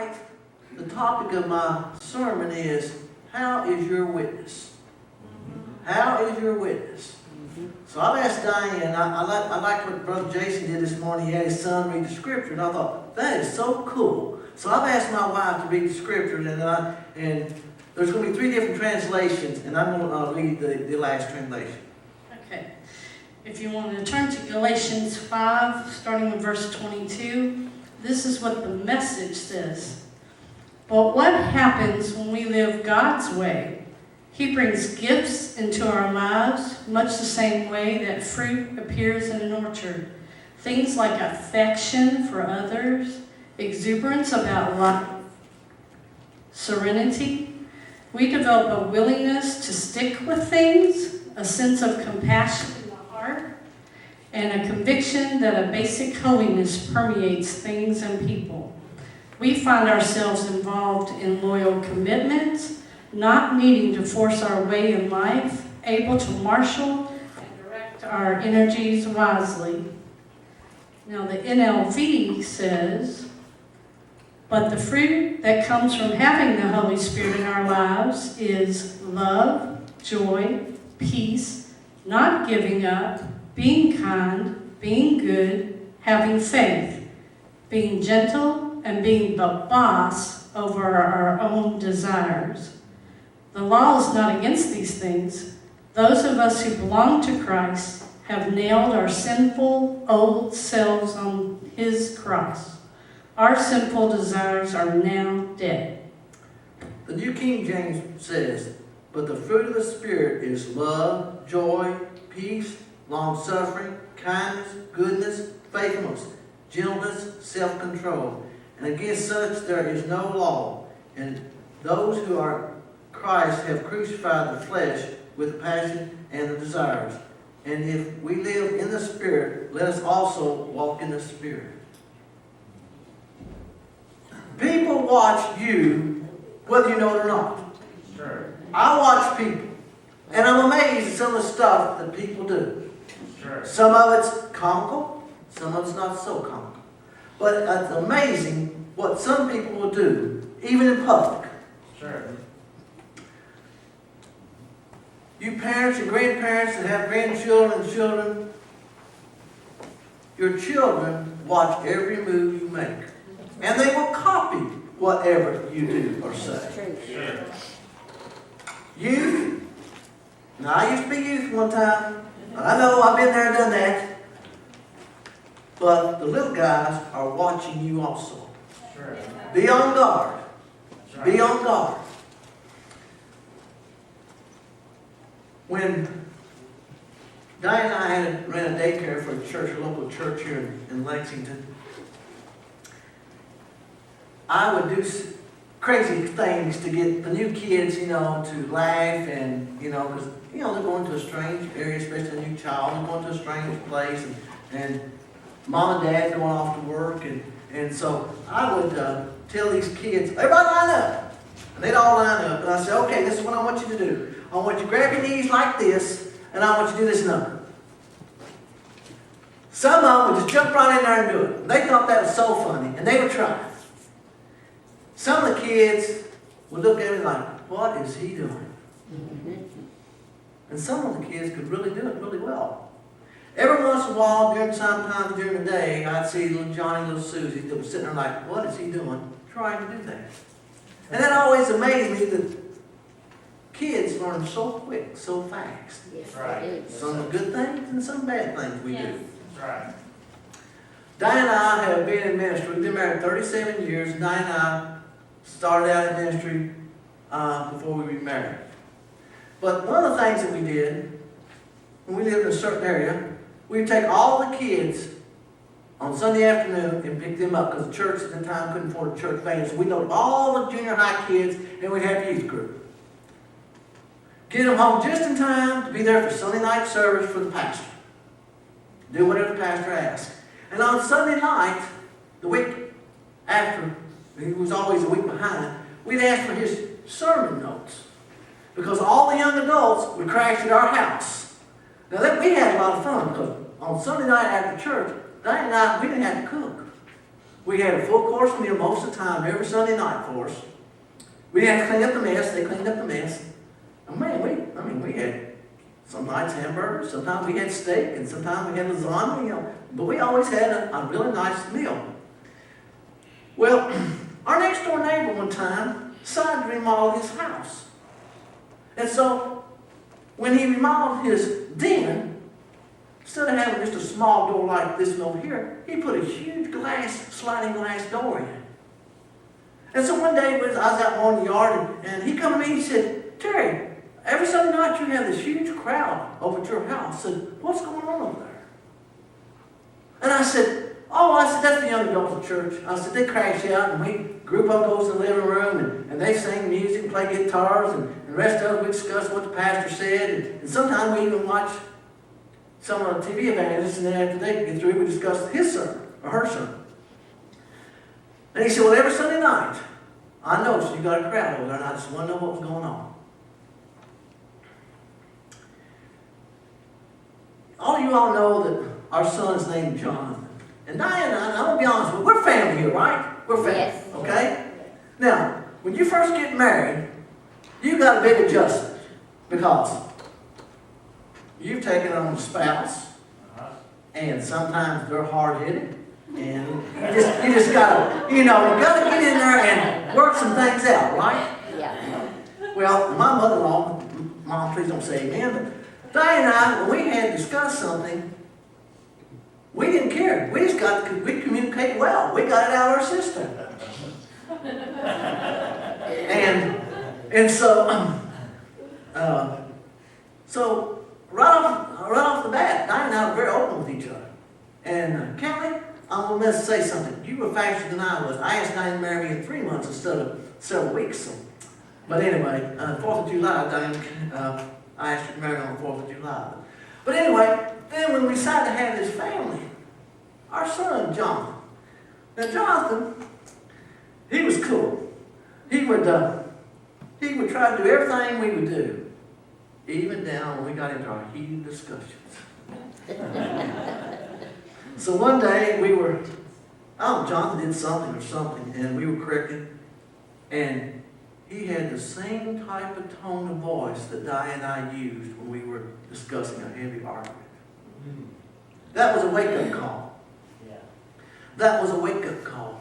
tonight, the topic of my sermon is, how is your witness? How is your witness? So I've asked Diane, I like what Brother Jason did this morning. He had his son read the scripture, and I thought, that is so cool. So I've asked my wife to read the scripture, and there's going to be 3 different translations, and I'm going to read the last translation. Okay. If you want to turn to Galatians 5, starting with verse 22, this is what the Message says. But what happens when we live God's way? He brings gifts into our lives, much the same way that fruit appears in an orchard. Things like affection for others, exuberance about life, serenity. We develop a willingness to stick with things, a sense of compassion in the heart, and a conviction that a basic holiness permeates things and people. We find ourselves involved in loyal commitments, not needing to force our way in life, able to marshal and direct our energies wisely. Now the NLV says, but the fruit that comes from having the Holy Spirit in our lives is love, joy, peace, not giving up, being kind, being good, having faith, being gentle, and being the boss over our own desires. The law is not against these things. Those of us who belong to Christ have nailed our sinful old selves on his cross. Our sinful desires are now dead. The New King James says, but the fruit of the Spirit is love, joy, peace, long-suffering, kindness, goodness, faithfulness, gentleness, self-control. And against such there is no law. And those who are Christ have crucified the flesh with the passion and the desires. And if we live in the Spirit, let us also walk in the Spirit. People watch you, whether you know it or not. Sure. I watch people, and I'm amazed at some of the stuff that people do. Sure. Some of it's comical, some of it's not so comical. But it's amazing what some people will do, even in public. Sure. You parents and grandparents that have grandchildren and children, your children watch every move you make. And they will copy whatever you do or say. Sure. Youth. Now, I used to be youth one time. I know, I've been there and done that. But the little guys are watching you also. Sure. Be on guard. That's right. Be on guard. When Diane and I ran a daycare for a church, a local church here in Lexington, I would do crazy things to get the new kids, to laugh and, because, they're going to a strange area, especially a new child. They're going to a strange place, and mom and dad going off to work, and so I would tell these kids, everybody line up. And they'd all line up, and I said, okay, this is what I want you to do. I want you to grab your knees like this, and I want you to do this number. Some of them would just jump right in there and do it. They thought that was so funny, and they would try. Some of the kids would look at me like, what is he doing? And some of the kids could really do it really well. Every once in a while, sometimes during the day, I'd see little Johnny, little Susie that was sitting there like, what is he doing? Trying to do that. And that always amazed me that kids learn so quick, so fast. That's right. Some good things and some bad things we do. That's right. Diane and I have been in ministry. We've been married 37 years. Diane and I started out in ministry before we remarried. But one of the things that we did, when we lived in a certain area, we'd take all the kids on Sunday afternoon and pick them up because the church at the time couldn't afford a church van. So we loaded all the junior high kids and we'd have youth group. Get them home just in time to be there for Sunday night service for the pastor. Do whatever the pastor asked. And on Sunday night, the week after, he was always a week behind, we'd ask for his sermon notes. Because all the young adults would crash at our house. Now we had a lot of fun because on Sunday night after church, Diane and I, we didn't have to cook. We had a full course meal most of the time, every Sunday night for us. We didn't have to clean up the mess. They cleaned up the mess. And man, we had some nights hamburgers, sometimes we had steak, and sometimes we had lasagna, you know. But we always had a really nice meal. Well, our next door neighbor one time decided to remodel his house. And so, when he remodeled his den, instead of having just a small door like this one over here, he put a huge sliding glass door in. And so one day I was out mowing the yard, and he come to me and he said, "Terry, every Sunday night you have this huge crowd over at your house." I said, "What's going on over there?" And I said, "That's the young adults at church." I said, "They crash out, and we group up, goes to the living room, and they sing music, play guitars, and the rest of us, we discuss what the pastor said, and sometimes we even watch some of the TV evangelists, and then after they get through, we discuss his sermon, or her sermon." And he said, "Well, every Sunday night, I noticed you got a crowd over there, and I just want to know what was going on." All of you all know that our son's named Jonathan. And Diane and I, I'm going to be honest with you, we're family here, right? We're family, Yes. okay? Now, when you first get married, you got a big adjustment because you've taken on a spouse, and sometimes they're hard-headed, and you just gotta, you gotta get in there and work some things out, right? Yeah. Well, my mother-in-law, Mom, please don't say amen, but Diane and I, when we had discussed something, we didn't care. We communicate well. We got it out of our system. And so right off the bat, Diane and I were very open with each other. And Kelly, I'm going to say something. You were faster than I was. I asked Diane to marry me in 3 months instead of several weeks. So. But anyway, 4th of July, Diane, I asked her to marry on the 4th of July. But anyway, then when we decided to have this family, our son, John. Now, Jonathan, he was cool. He would try to do everything we would do, even down when we got into our heated discussions. So one day Jonathan did something, and we were correcting, and he had the same type of tone of voice that Diane and I used when we were discussing a heavy argument. That was a wake-up call. Yeah. That was a wake-up call.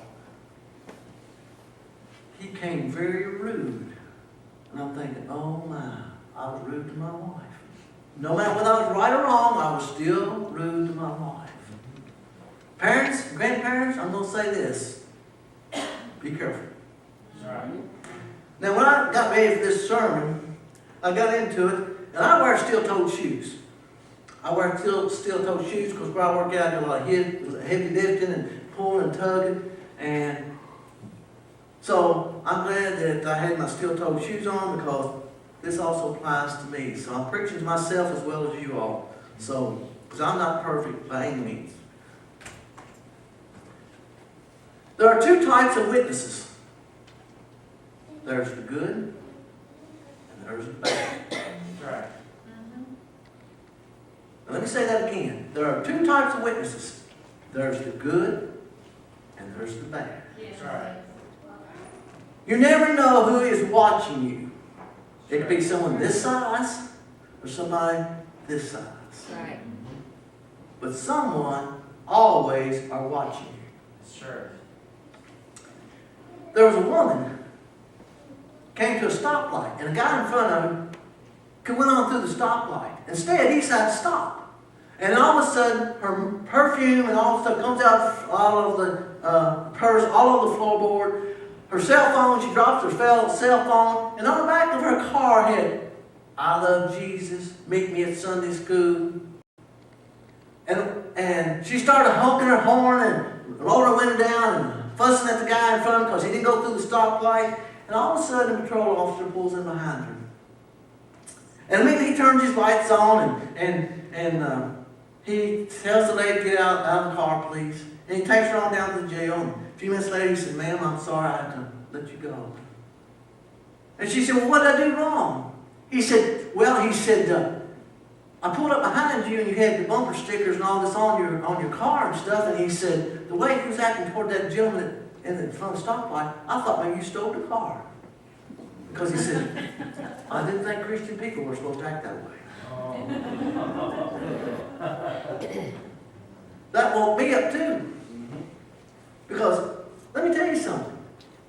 He came very rude. And I'm thinking, oh my, I was rude to my wife. No matter whether I was right or wrong, I was still rude to my wife. Parents, grandparents, I'm going to say this. Be careful. That's right. Now, when I got ready for this sermon, I got into it, and I wear steel-toed shoes. I wear steel-toed shoes because where I work out, I do a lot of heavy lifting and pulling and tugging. And so I'm glad that I had my steel-toed shoes on because this also applies to me. So I'm preaching to myself as well as you all. So, because I'm not perfect by any means. There are 2 types of witnesses. There's the good, and there's the bad. That's right. Now let me say that again. There are 2 types of witnesses. There's the good, and there's the bad. That's right. You never know who is watching you. It could be someone this size, or somebody this size. Right. But someone always are watching you. That's true. There was a woman came to a stoplight, and a guy in front of him went on through the stoplight. Instead, he decided to stop. And all of a sudden, her perfume and all the stuff comes out all of the purse, all over the floorboard. Her cell phone, she drops her cell phone, and on the back of her car had, "I love Jesus, meet me at Sunday school." And she started honking her horn and rolling her window down and fussing at the guy in front of him because he didn't go through the stoplight. And all of a sudden, the patrol officer pulls in behind her. And immediately he turns his lights on and he tells the lady to get out of the car, please. And he takes her on down to the jail. And a few minutes later, he said, "Ma'am, I'm sorry I had to let you go." And she said, "Well, what did I do wrong?" He said, I pulled up behind you and you had the bumper stickers and all this on your car and stuff, and he said, the way he was acting toward that gentleman in the front of the stoplight, I thought maybe you stole the car. Because he said, I didn't think Christian people were supposed to act that way. That woke me up too. Because, let me tell you something.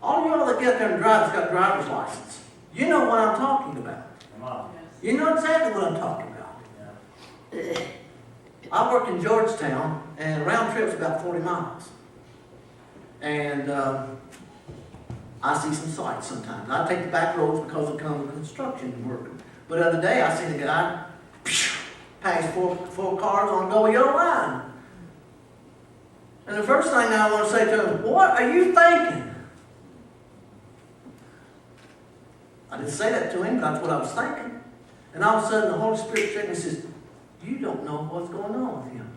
All y'all that get there and drive has got driver's license. You know what I'm talking about. Come on. You know exactly what I'm talking about. Yeah. I work in Georgetown, and round trip's about 40 miles. And I see some sights sometimes. I take the back roads because it comes with construction work. But the other day I seen a guy pass four cars on a go yellow line. And the first thing I want to say to him, what are you thinking? I didn't say that to him, but that's what I was thinking. And all of a sudden the Holy Spirit checked me and says, you don't know what's going on with him.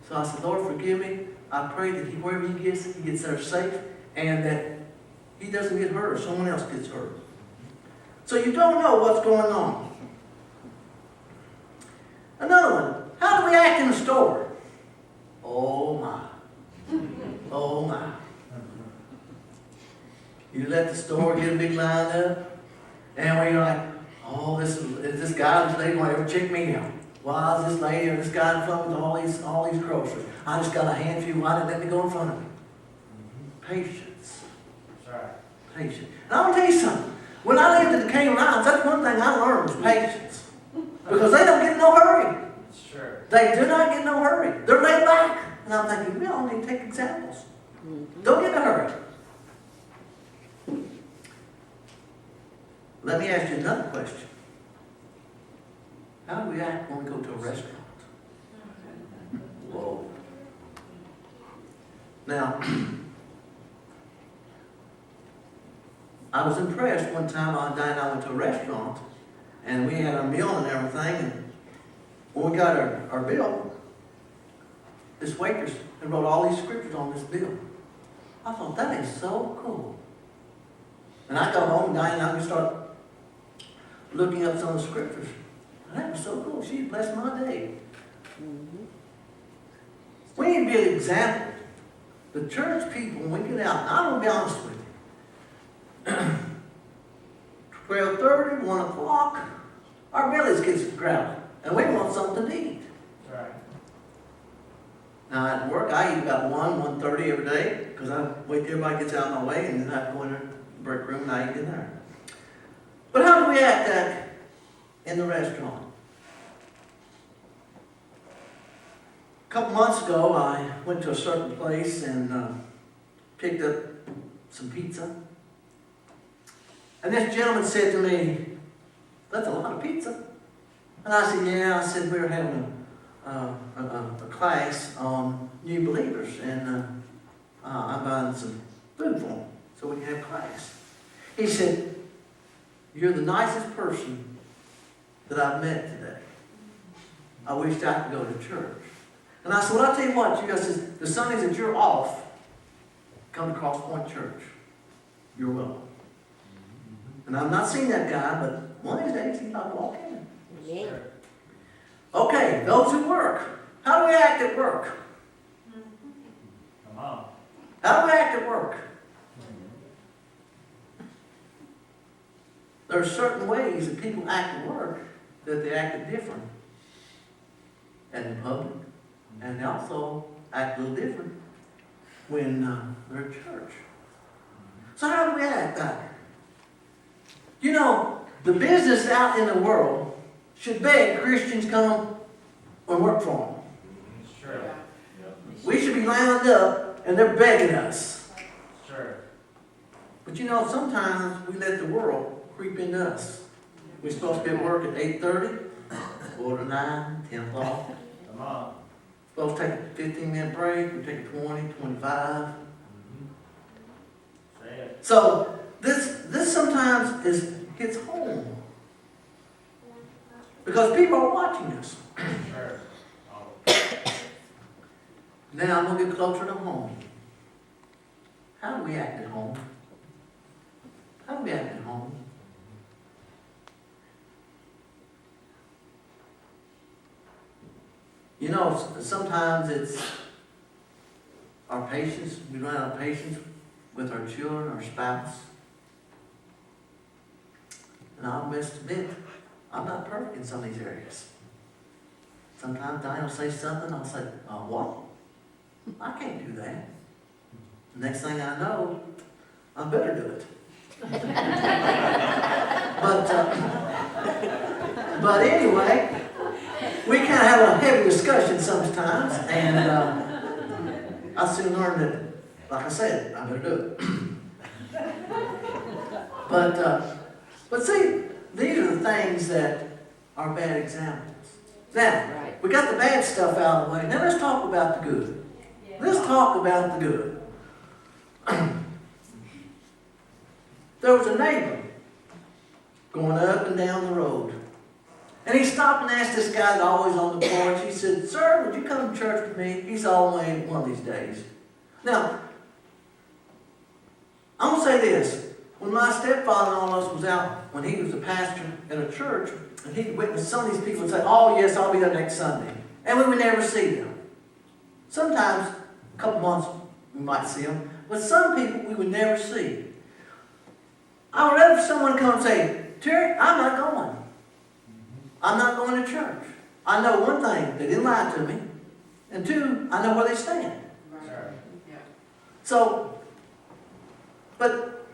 So I said, Lord, forgive me. I pray that wherever he gets there safe, and that he doesn't get hurt or someone else gets hurt. So you don't know what's going on. Another one, how do we act in the store? Oh my. Oh my. You let the store get a big line up, and we're like, oh, is this guy, this lady going to ever check me out? Why is this lady or this guy in front with all these groceries? I just got a handful. Why didn't let me go in front of me? Patience. That's right. Patience. And I'm going to tell you something. When I lived in the Cayman Islands, that's one thing I learned was patience. Because they don't get in no hurry. Sure. They do not get in no hurry. They're laid back. And I'm thinking, we all need to take examples. Don't get in a hurry. Let me ask you another question. How do we act when we go to a restaurant? Whoa. Now, I was impressed one time. Diane and I went to a restaurant, and we had our meal and everything. And when we got our bill, this waitress had wrote all these scriptures on this bill. I thought, that is so cool. And I got home, and Diane and I started looking up some of the scriptures. And that was so cool. She blessed my day. We need to be an example. The church people, when we get out, and I'm going to be honest with you. 12:30, 1 o'clock, our bellies get crowded. And we want something to eat. Right. Now at work, I eat about 1:30 every day, because I wait till everybody gets out of my way, and then I go in the break room and I eat in there. But how do we act in the restaurant? A couple months ago, I went to a certain place and picked up some pizza. And this gentleman said to me, that's a lot of pizza. And I said, yeah. I said, we were having a class on new believers, and I'm buying some food for them so we can have class. He said, you're the nicest person that I've met today. I wish I could go to church. And I said, well, I'll tell you what, you guys said, the Sundays that you're off, come to Crosspointe Church. You're welcome. And I've not seen that guy, but one of these days he's not walking in. Yeah. Okay, those who work. How do we act at work? Come on. How do we act at work? There are certain ways that people act at work that they act different in public, and they also act a little different when they're at church. So how do we act back? You know, the business out in the world should beg Christians come and work for them. Sure. We should be lined up and they're begging us. Sure. But you know, sometimes we let the world creep into us. We're supposed to be at work at 8:30, 8:45, 10 o'clock. Come on. Supposed to take a 15-minute break, we take a 20, 25. Say it. So this sometimes hits home. Because people are watching us. Sure. Now I'm going to get closer to home. How do we act at home? How do we act at home? You know, sometimes it's our patience. We run out of patience with our children, our spouse. And I must admit, I'm not perfect in some of these areas. Sometimes Diane will say something, I'll say, what? I can't do that. The next thing I know, I better do it. But anyway, we kind of have a heavy discussion sometimes, and I soon learned that, like I said, I better do it. But see, these are the things that are bad examples. Now, we got the bad stuff out of the way. Now let's talk about the good. Let's talk about the good. There was a neighbor going up and down the road. And he stopped and asked this guy that's always on the porch. He said, "Sir, would you come to church with me?" He's all way one of these days. Now, I'm going to say this. When my stepfather and all of us was out, when he was a pastor in a church, and he witnessed some of these people would say, "Oh, yes, I'll be there next Sunday." And we would never see them. Sometimes, a couple months, we might see them. But some people we would never see. I would rather someone come and say, "Terry, I'm not going. I'm not going to church. I know one thing, they didn't lie to me. And two, I know where they stand." Right. So, but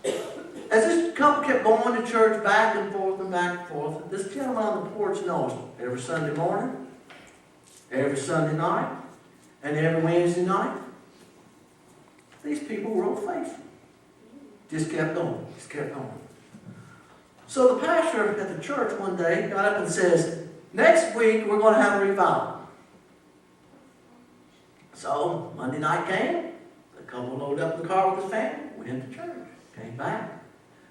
as this couple kept going to church back and forth and back and forth, this gentleman on the porch knows every Sunday morning, every Sunday night, and every Wednesday night, these people were old faithful. Just kept going, just kept going. So the pastor at the church one day got up and says, "Next week we're going to have a revival." So Monday night came, the couple loaded up the car with his family, went to church, came back.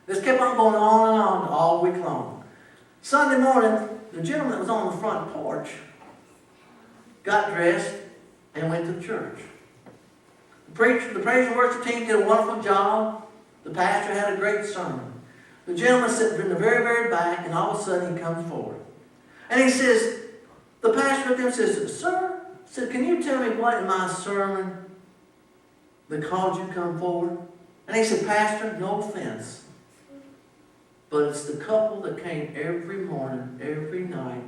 This kept on going on and on all week long. Sunday morning, the gentleman that was on the front porch got dressed and went to church. The praise and worship team did a wonderful job. The pastor had a great sermon. The gentleman sitting in the very, very back, and all of a sudden he comes forward. And he says, the pastor at them says, "Sir," said, "can you tell me what in my sermon that caused you to come forward?" And he said, "Pastor, no offense, but it's the couple that came every morning, every night,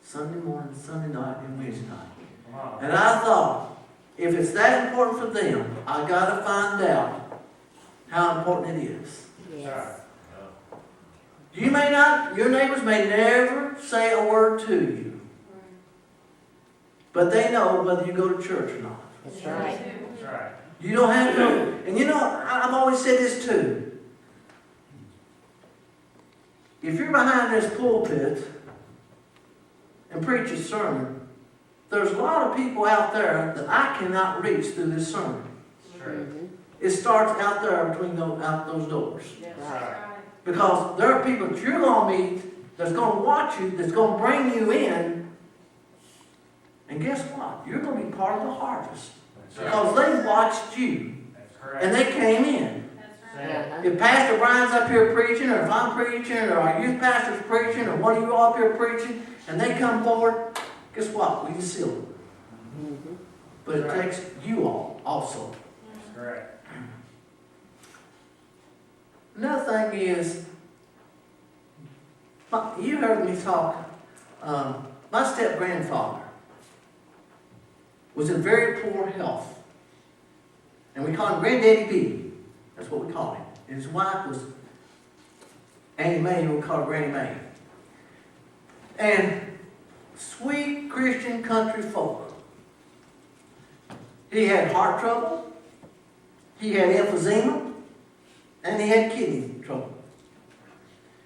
Sunday morning, Sunday night, and Wednesday night. Wow. And I thought, if it's that important for them, I got to find out how important it is." Yes. You may not, your neighbors may never say a word to you, but they know whether you go to church or not. That's right. That's right. You don't have to. And you know, I've always said this too. If you're behind this pulpit and preach a sermon, there's a lot of people out there that I cannot reach through this sermon. True. It starts out there between those doors. Right. Because there are people that you're going to meet that's going to watch you, that's going to bring you in. And guess what? You're going to be part of the harvest. That's right. Because they watched you. That's correct. And they came in. Say it. If Pastor Brian's up here preaching, or if I'm preaching, or our youth pastor's preaching, or one of you all up here preaching, and they come forward, guess what? We just seal it. But it takes you all also. That's correct. Another thing is, you heard me talk, my step-grandfather was in very poor health. And we call him Granddaddy B. That's what we call him. And his wife was Annie Mae, and we call her Granny Mae. And sweet Christian country folk. He had heart trouble, he had emphysema, and he had kidney trouble.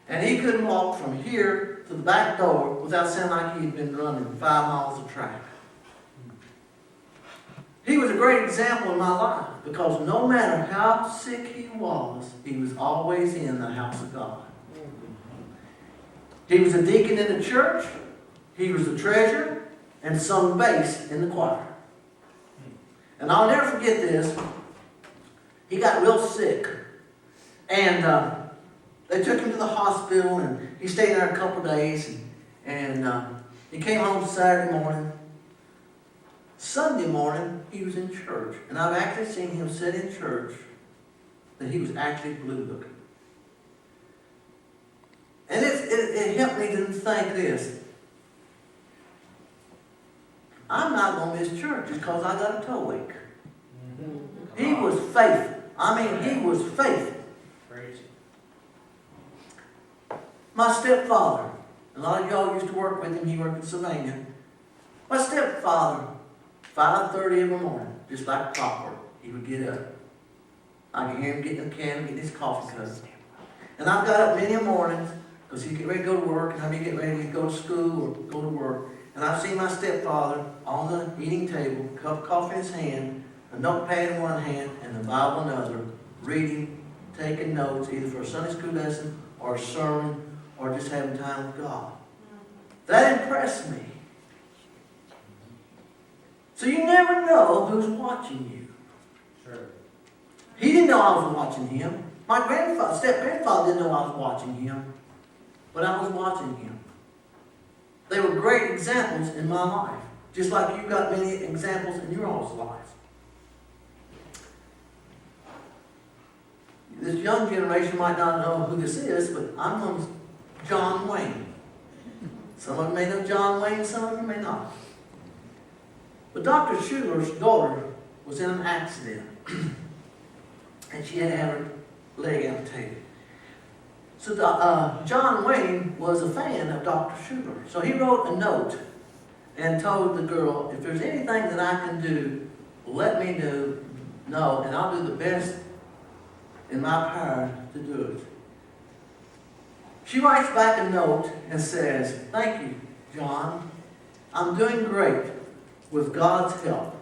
And he couldn't walk from here to the back door without sounding like he had been running 5 miles of track. He was a great example in my life because no matter how sick he was always in the house of God. He was a deacon in the church, he was the treasurer, and sung bass in the choir. And I'll never forget this. He got real sick. And they took him to the hospital, and he stayed there a couple of days. And he came home Saturday morning, Sunday morning, he was in church. And I've actually seen him sit in church that he was actually blue looking. And it helped me to think this. I'm not going to miss church just because I got a toe ache. He was faithful. I mean, he was faithful. My stepfather, a lot of y'all used to work with him. He worked in Sylvania. My stepfather, 5:30 in the morning, just like clockwork, he would get up. I could hear him getting the can, getting his coffee cup. And I've got up many mornings because he'd get ready to go to work, and I'd be getting ready to go to school or go to work. And I've seen my stepfather on the eating table, a cup of coffee in his hand, a notepad in one hand, and the Bible in the other, reading, taking notes, either for a Sunday school lesson or a sermon or just having time with God. That impressed me. So you never know who's watching you. Sure. He didn't know I was watching him. My step-grandfather didn't know I was watching him. But I was watching him. They were great examples in my life. Just like you've got many examples in your all's life. This young generation might not know who this is, but I'm on John Wayne. Some of you may know John Wayne, some of you may not. But Dr. Schuler's daughter was in an accident. And she had to have her leg amputated. So John Wayne was a fan of Dr. Schuler. So he wrote a note and told the girl, if there's anything that I can do, let me know, and I'll do the best in my power to do it. She writes back a note and says, thank you, John. I'm doing great with God's help.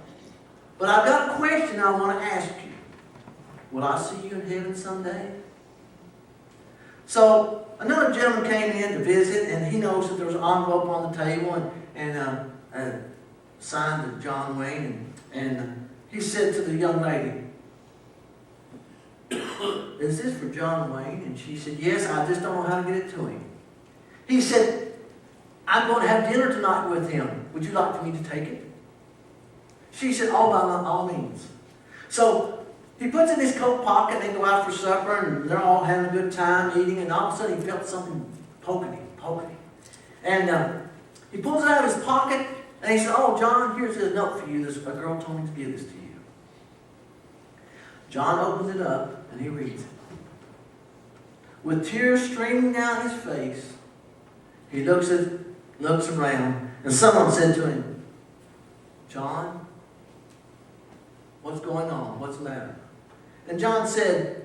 But I've got a question I want to ask you. Will I see you in heaven someday? So another gentleman came in to visit, and he noticed that there was an envelope on the table and signed to John Wayne. And he said to the young lady, is this for John Wayne? And she said, yes, I just don't know how to get it to him. He said, I'm going to have dinner tonight with him. Would you like for me to take it? She said, oh, by all means. So he puts it in his coat pocket, and they go out for supper, and they're all having a good time eating, and all of a sudden he felt something poking him. And he pulls it out of his pocket, and he said, oh, John, here's a note for you. A girl told me to give this to you. John opens it up, and he reads it. With tears streaming down his face, he looks around, and someone said to him, John, what's going on? What's the matter? And John said,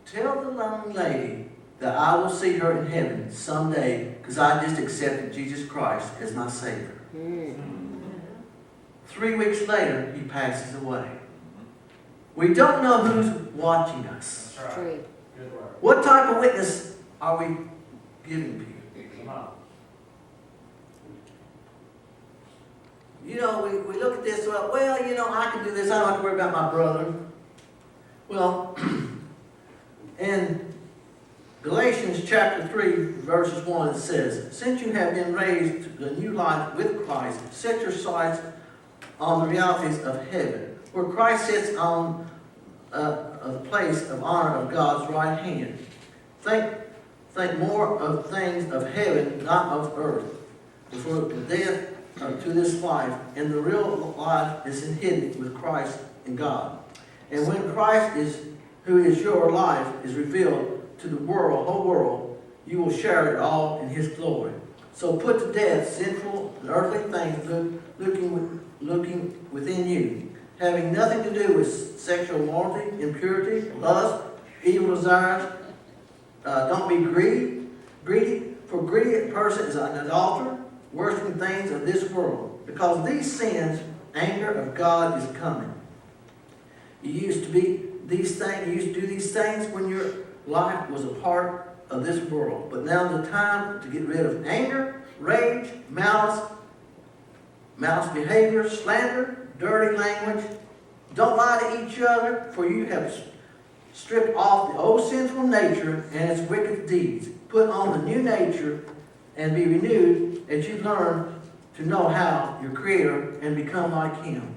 tell the young lady that I will see her in heaven someday because I just accepted Jesus Christ as my Savior. 3 weeks later, he passes away. We don't know who's watching us. That's right. Good word. What type of witness are we giving people? Come on. You know, we look at this, well, you know, I can do this. I don't have to worry about my brother. Well, in Galatians chapter 3, verses 1, it says, since you have been raised to a new life with Christ, set your sights on the realities of heaven, where Christ sits on the place of honor of God's right hand. Think more of things of heaven, not of earth. For death to this life, and the real life is hidden with Christ in God. And when Christ who is your life, is revealed to the whole world, you will share it all in His glory. So put to death sinful and earthly things looking within you, having nothing to do with sexual immorality, impurity, lust, evil desires. Don't be greedy, for greedy person is an adulterer, worshiping things of this world. Because these sins, anger of God is coming. You used to do these things when your life was a part of this world. But now is the time to get rid of anger, rage, malice behavior, slander, dirty language. Don't lie to each other, for you have stripped off the old sinful nature and its wicked deeds. Put on the new nature and be renewed as you learn to know how your Creator and become like Him.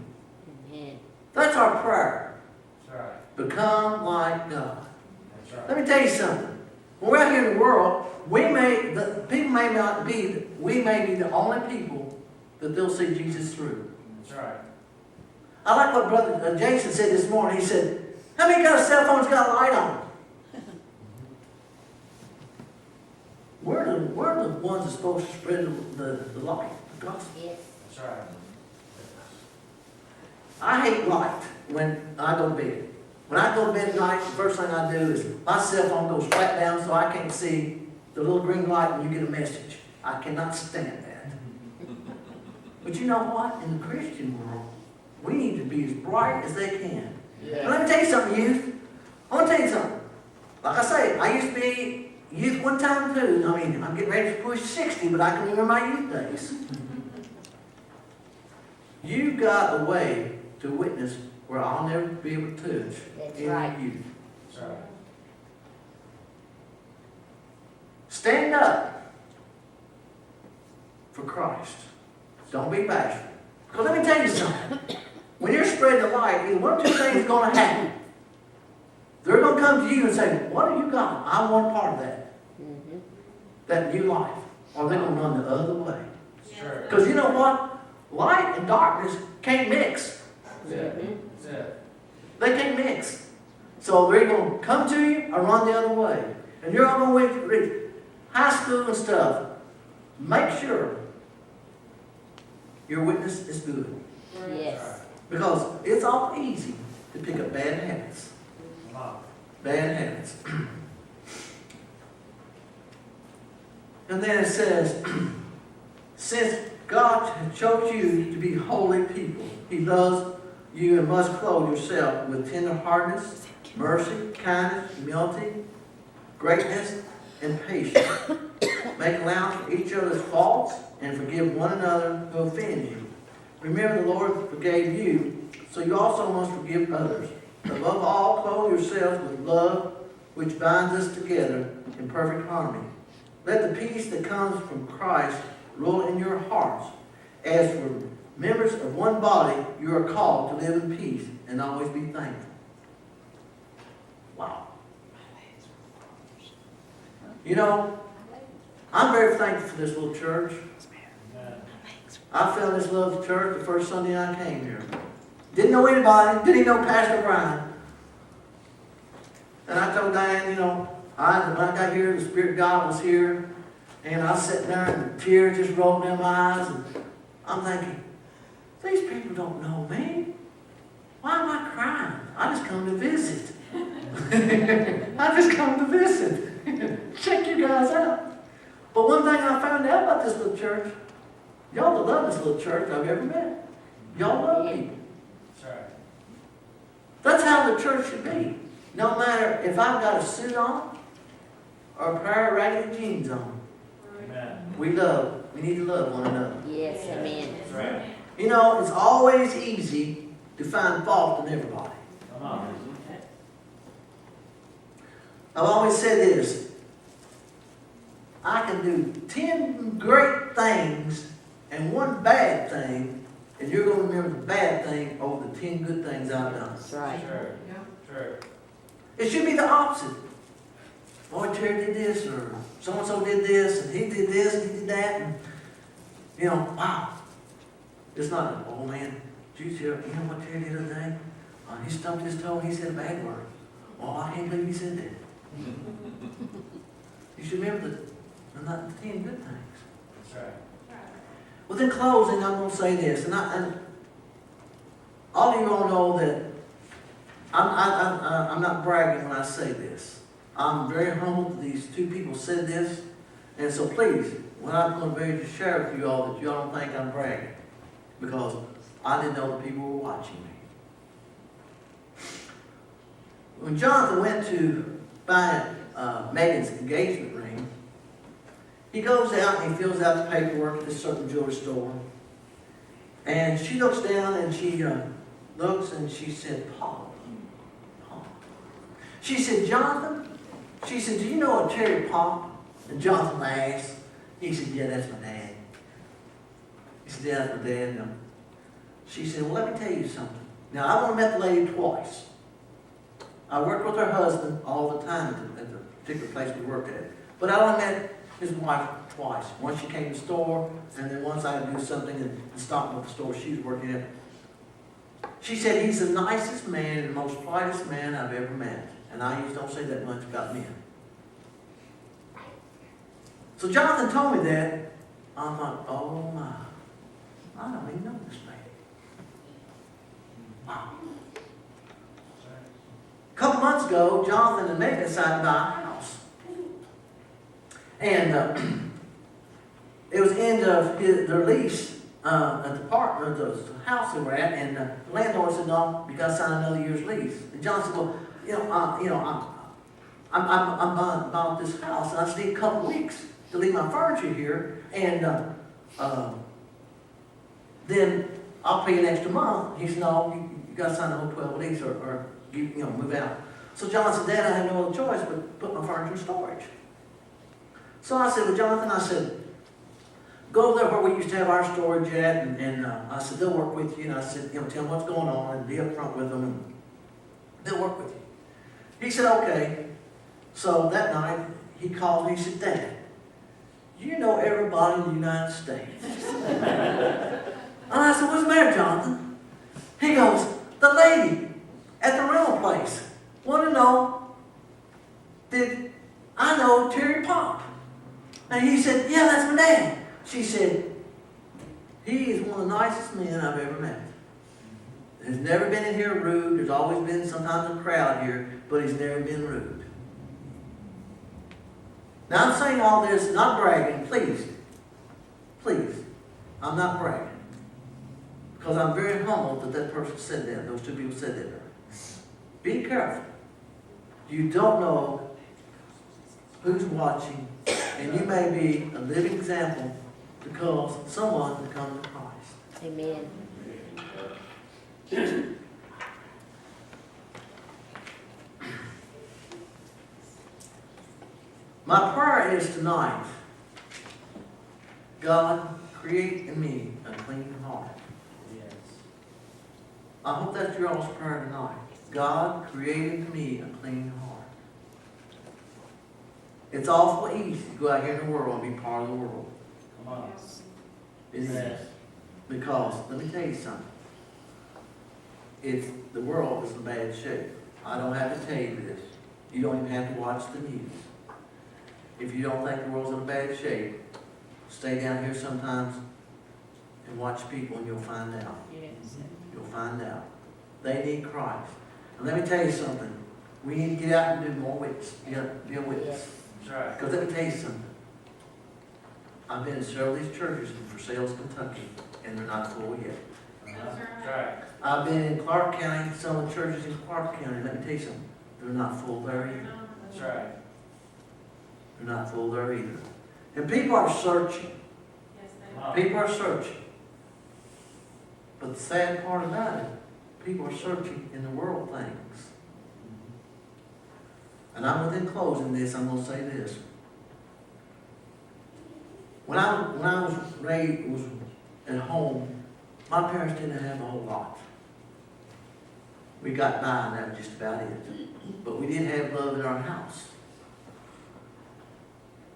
Amen. That's our prayer. That's right. Become like God. That's right. Let me tell you something. When we're out here in the world, we may be the only people that they'll see Jesus through. That's right. I like what Brother Jason said this morning. He said, how many got a cell phone's got a light on? We're the ones that's supposed to spread the light, the gospel. Yes. That's right. I hate light when I go to bed. When I go to bed at night, the first thing I do is my cell phone goes flat down so I can't see the little green light when you get a message. I cannot stand that. But you know what? In the Christian world, we need to be as bright as they can. And let me tell you something, youth. I want to tell you something. Like I say, I used to be youth one time too. I mean, I'm getting ready to push 60, but I can remember my youth days. You got a way to witness where I'll never be able to touch That's in right. youth. That's right. Stand up for Christ. Don't be bashful. Because let me tell you something. When you're spreading the light, either one of two things is going to happen. They're going to come to you and say, what have you got? I want part of that. Mm-hmm. That new life. Or they're going to run the other way. That's true. Because you know what? Light and darkness can't mix. That's it. That's it. They can't mix. So they're going to come to you or run the other way. And you're all going to reach high school and stuff. Make sure your witness is good. Yes. Because it's awful easy to pick up bad habits. Come on. Bad habits. And then it says, since God chose you to be holy people, He loves you and must clothe yourself with tenderheartedness, mercy, kindness, humility, greatness, and patience. Make allowance for each other's faults and forgive one another who offend you. Remember, the Lord forgave you, so you also must forgive others. Above all, clothe yourselves with love, which binds us together in perfect harmony. Let the peace that comes from Christ rule in your hearts. As for members of one body, you are called to live in peace and always be thankful. Wow. You know, I'm very thankful for this little church. Amen. I fell in this little church the first Sunday I came here. Didn't know anybody, didn't even know Pastor Brian. And I told Diane, you know, when I got here, the Spirit of God was here. And I was sitting there and tears just rolled down my eyes. And I'm thinking, these people don't know me. Why am I crying? I just come to visit. I just come to visit. Check you guys out. But one thing I found out about this little church, y'all that love this little church I've ever met. Y'all love people. That's right. That's how the church should be. No matter if I've got a suit on or a pair of ragged jeans on. Amen. We need to love one another. Yes. Amen. That's right. You know, it's always easy to find fault in everybody. Come on. I've always said this. I can do 10 great things and one bad thing, and you're going to remember the bad thing over the 10 good things I've done. That's right. True. True. It should be the opposite. Boy, Terry did this, or so-and-so did this, and he did this, and he did that, and, you know, wow. It's not, oh man, did you know what Terry did the other day? He stumped his toe, he said a bad word. Oh, I can't believe he said that. You should remember the 10 good things. That's right. Well, in closing, I'm going to say this, and all of you all know that I'm not bragging when I say this. I'm very humbled that these two people said this, and so please, what I'm going to be able to share with you all, that you all don't think I'm bragging, because I didn't know that people were watching me. When Jonathan went to buy Megan's engagement ring, he goes out and he fills out the paperwork at this certain jewelry store. And she looks down and she looks and she said, Popp. She said, Jonathan, she said, do you know a Terry Popp? And Jonathan asked. He said, yeah, that's my dad. He said, said, yeah, that's my dad. No. She said, well, let me tell you something. Now, I've only met the lady twice. I worked with her husband all the time at the particular place we worked at. But I only met his wife twice. Once she came to the store, and then once I had to do something and stop at the store she was working at. She said, he's the nicest man and the most politest man I've ever met. And I usually don't say that much about men. So Jonathan told me that. I thought, oh my, I don't even know this man. Wow. A couple months ago, Jonathan and Meg decided to buy a house. And it was the end of their lease at the house they were at, and the landlord said, no, you got to sign another year's lease. And John said, well, I'm buying this house, and I just need a couple weeks to leave my furniture here, and then I'll pay an extra month. He said, no, you got to sign the whole 12 lease or move out. So John said, Dad, I have no other choice but put my furniture in storage. So I said, well, Jonathan, I said, go over there where we used to have our storage at, and I said, they'll work with you. And I said, tell them what's going on and be up front with them, and they'll work with you. He said, okay. So that night, he called me, he said, Dad, you know everybody in the United States. And I said, what's the matter, Jonathan? He goes, the lady at the rental place wanted to know, did I know Terry Popp? And he said, yeah, that's my dad. She said, he is one of the nicest men I've ever met. He's never been in here rude. There's always been sometimes a crowd here, but he's never been rude. Now I'm saying all this, not bragging, please. Please. I'm not bragging. Because I'm very humbled that person said that, those two people said that. Be careful. You don't know who's watching, and you may be a living example because someone will come to Christ. Amen. My prayer is tonight, God, create in me a clean heart. Yes. I hope that's your all's prayer tonight. God, create in me a clean heart. It's awful easy to go out here in the world and be part of the world. Come on. Isn't it? Yes. Because, let me tell you something. The world is in bad shape. I don't have to tell you this. You don't even have to watch the news. If you don't think the world's in a bad shape, stay down here sometimes and watch people and you'll find out. Yes. You'll find out. They need Christ. And let me tell you something. We need to get out and do more witness. Be a witness. Yes. That's right. Because let me tell you something. I've been in several of these churches in Versailles, Kentucky, and they're not full yet. That's right. I've been in Clark County, some of the churches in Clark County. Let me tell you something. They're not full there either. That's right. They're not full there either. And people are searching. Come on. People are searching. But the sad part about it, people are searching in the world things. And I'm within closing this, I'm going to say this. When I was raised at home, my parents didn't have a whole lot. We got by and that was just about it. But we did have love in our house.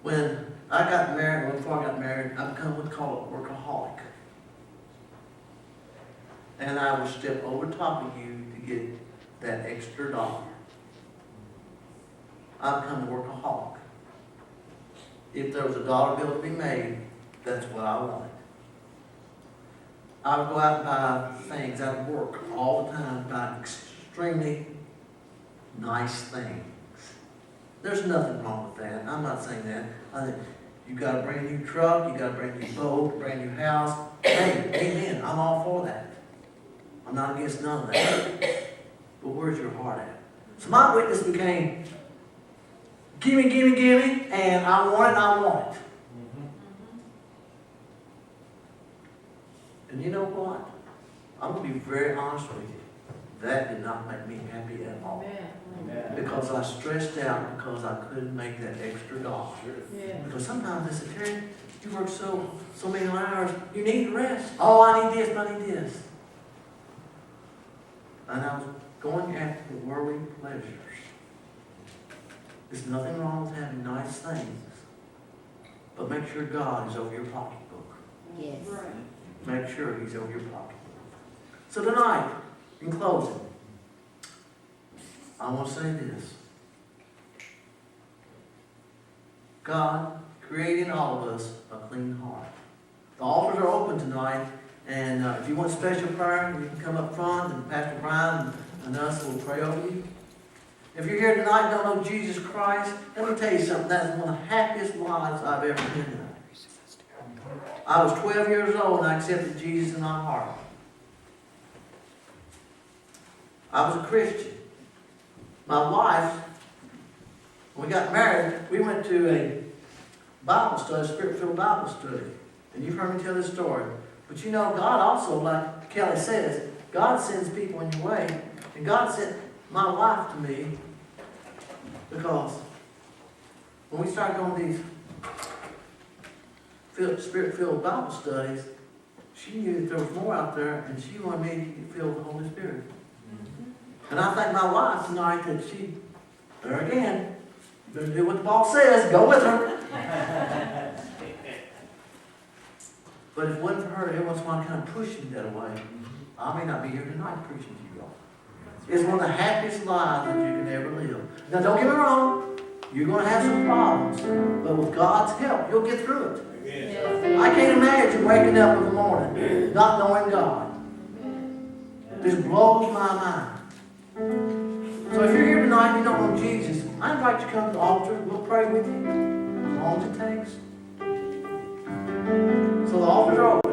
When I got married, before I got married, I become what's called a workaholic. And I would step over top of you to get that extra dollar. I become a workaholic. If there was a dollar bill to be made, that's what I wanted. I would go out and buy things. I would work all the time, buy extremely nice things. There's nothing wrong with that. I'm not saying that. I think you got a brand new truck, you got a brand new boat, a brand new house. Hey, amen. I'm all for that. I'm not against none of that. But where's your heart at? So my witness became, gimme, gimme, gimme, and I want it, I want it. And you know what? I'm going to be very honest with you. That did not make me happy at all. Amen. Because I stressed out because I couldn't make that extra dollar. Because sometimes they say, Terry, you work so many hours, you need rest. Oh, I need this, I need this. And I was going after the worldly pleasures. There's nothing wrong with having nice things. But make sure God is over your pocketbook. Yes. Make sure He's over your pocketbook. So tonight, in closing, I want to say this. God created in all of us a clean heart. The altars are open tonight, and if you want special prayer, you can come up front, and Pastor Brian and us will pray over you. If you're here tonight and don't know Jesus Christ, let me tell you something. That is one of the happiest lives I've ever been in. I was 12 years old and I accepted Jesus in my heart. I was a Christian. My wife, when we got married, we went to a Bible study, Spirit-filled Bible study. And you've heard me tell this story. But you know, God also, like Kelly says, God sends people in your way. And God sent my wife to me because when we started going to these Spirit-filled Bible studies, she knew that there was more out there, and she wanted me to get filled with the Holy Spirit. And I thank my wife tonight that she, there again, better do what the boss says, go with her. But if it wasn't for her, every once in a while kind of pushing that away, I may not be here tonight preaching to you all. It's one of the happiest lives that you can ever live. Now don't get me wrong, you're going to have some problems, but with God's help, you'll get through it. I can't imagine waking up in the morning not knowing God. This blows my mind. So if you're here tonight and you don't know Jesus, I invite you to come to the altar. We'll pray with you as long as it takes. So the altars are open.